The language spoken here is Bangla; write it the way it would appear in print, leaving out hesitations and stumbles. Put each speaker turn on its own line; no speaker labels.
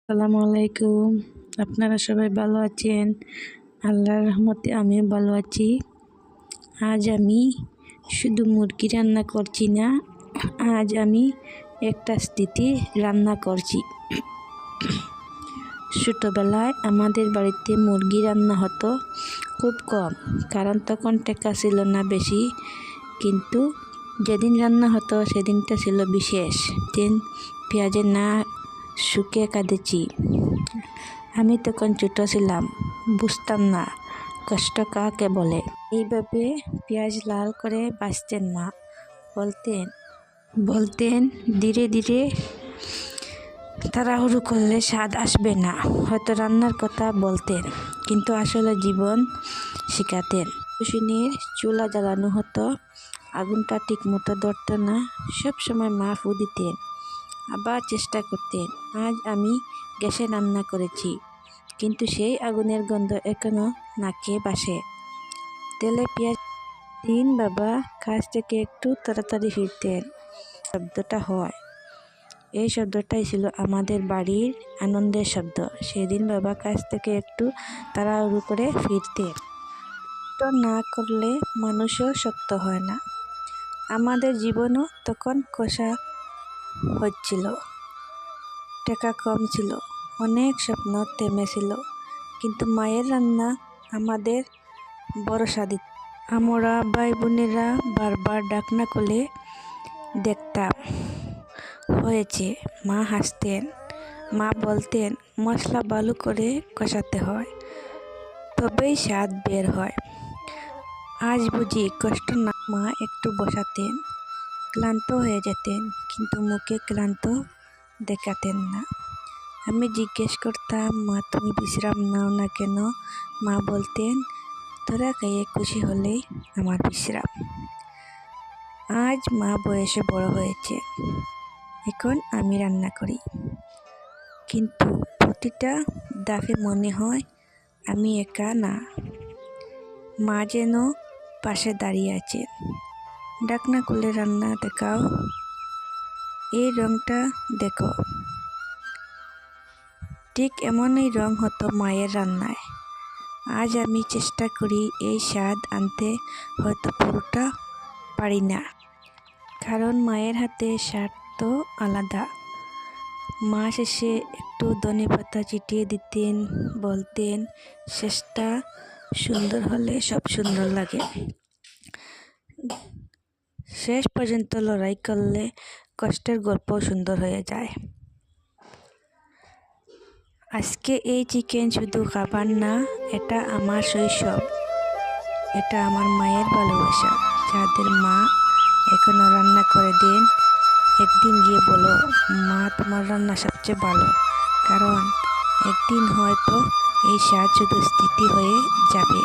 আসসালামু আলাইকুম। আপনারা সবাই ভালো আছেন? আল্লাহর রহমতে আমিও ভালো আছি। আজ আমি শুধু মুরগি রান্না করছি না, আজ আমি একটা স্মৃতি রান্না করছি। ছোটোবেলায় আমাদের বাড়িতে মুরগি রান্না হতো খুব কম, কারণ তখন টাকা ছিল না বেশি। কিন্তু যেদিন রান্না হতো সেদিনটা ছিল বিশেষ দিন। পেঁয়াজে না শুকিয়ে কাঁদেছি। আমি তখন ছোট ছিলাম, বুঝতাম না কষ্ট কাকে বলে। এইভাবে পেঁয়াজ লাল করে ভাজতেন মা। বলতেন ধীরে ধীরে তাড়াহুড়ো করলে স্বাদ আসবে না। হয়তো রান্নার কথা বলতেন, কিন্তু আসলে জীবন শেখাতেন। কেরোসিনের চুলা জ্বালানো হতো, আগুনটা ঠিক মতো ধরতো না। সব সময় মা ফু দিতেন, আবার চেষ্টা করতেন। আজ আমি গ্যাসে রান্না করেছি, কিন্তু সেই আগুনের গন্ধ এখনো নাকে ভাসে। তেলে পেঁয়াজ দিন বাবা কাজ থেকে একটু তাড়াতাড়ি ফিরতেন, শব্দটা হয়। এই শব্দটাই ছিল আমাদের বাড়ির আনন্দের শব্দ। সেদিন বাবা কাজ থেকে একটু তাড়াহুড়ো করে ফিরতেন। তো না করলে মানুষও শক্ত হয় না। আমাদের জীবনও তখন কষা হচ্ছিল, টাকা কম ছিল, অনেক স্বপ্ন থেমেছিল, কিন্তু মায়ের রান্না আমাদের ভরসা দিত। আমরা ভাই বোনেরা বারবার ডাকনা করলে দেখতাম হয়েছে, মা হাসতেন। মা বলতেন মশলা ভালো করে কষাতে হয়, তবেই স্বাদ বের হয়। আজ বুঝি কষ্ট না। মা একটু বসাতেন, ক্লান্ত হয়ে যেতেন, কিন্তু মুখে ক্লান্ত দেখাতেন না। আমি জিজ্ঞেস করতাম, মা তুমি বিশ্রাম নাও না কেন? মা বলতেন তোরা খেয়ে খুশি হলেই আমার বিশ্রাম। আজ মা বয়সে বড় হয়েছে, এখন আমি রান্না করি, কিন্তু প্রতিটা ধাপে মনে হয় আমি একা না, মা যেন পাশে দাঁড়িয়ে আছে। ডাকনা খুলে রান্না দেখাও, এই রংটা দেখো। ঠিক এমনই রং হতো মায়ের রান্নায়। আজ আমি চেষ্টা করি এই স্বাদ আনতে, হয়তো পুরোটা পারি না, কারণ মায়ের হাতে স্বাদ তো আলাদা। মা শেষে একটু ধনেপাতা ছিটিয়ে দিতেন, বলতেন শেষটা সুন্দর হলে সব সুন্দর লাগে। শেষ পর্যন্ত লড়াই করলে কষ্টের গল্প সুন্দর হয়ে যায়। আজকে এই চিকেন শুধু খাবার না, এটা আমার শৈশব, এটা আমার মায়ের ভালোবাসা। যাদের মা এখনো রান্না করে দেন, একদিন গিয়ে বলো মা তোমার রান্না সবচেয়ে ভালো, কারণ একদিন হয়তো এই স্বাদ শুধু স্মৃতি হয়ে যাবে।